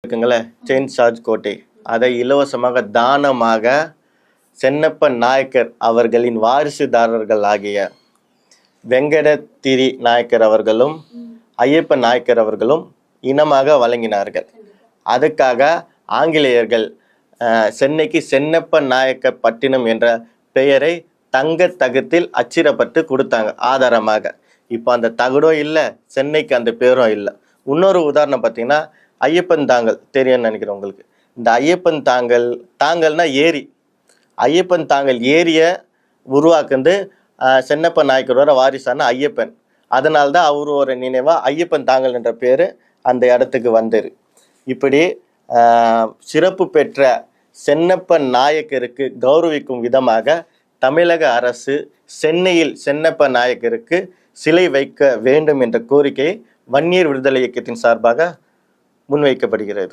இருக்குங்களே Saint George கோட்டை, அதை இலவசமாக தானமாக சென்னப்ப நாயக்கர் அவர்களின் வாரிசுதாரர்கள் ஆகிய வெங்கடத்திரி நாயக்கர் அவர்களும் ஐயப்ப நாயக்கர் அவர்களும் இனமாக வழங்கினார்கள். அதுக்காக ஆங்கிலேயர்கள் சென்னைக்கு சென்னப்ப நாயக்கர் பட்டினம் என்ற பெயரை தங்க தகத்தில் அச்சிடப்பட்டு கொடுத்தாங்க ஆதாரமாக. இப்போ அந்த தகடும் இல்லை, சென்னைக்கு அந்த பேரும் இல்லை. இன்னொரு உதாரணம் பார்த்தீங்கன்னா ஐயப்பன் தாங்கல் தெரியும்னு நினைக்கிறேன் உங்களுக்கு. இந்த ஐயப்பன் தாங்கல்னா ஏரி. ஐயப்பன் தாங்கல் ஏரியை உருவாக்குந்து சென்னப்ப நாயக்கரோட வாரிசான ஐயப்பன். அதனால்தான் அவரோட நினைவாக ஐயப்பன் தாங்கல் என்ற பேர் அந்த இடத்துக்கு வந்தது. இப்படி சிறப்பு பெற்ற சென்னப்ப நாயக்கருக்கு கௌரவிக்கும் விதமாக தமிழக அரசு சென்னையில் சென்னப்ப நாயக்கருக்கு சிலை வைக்க வேண்டும் என்ற கோரிக்கை வன்னியர் விடுதலை இயக்கத்தின் சார்பாக முன்வைக்கப்படுகிறது.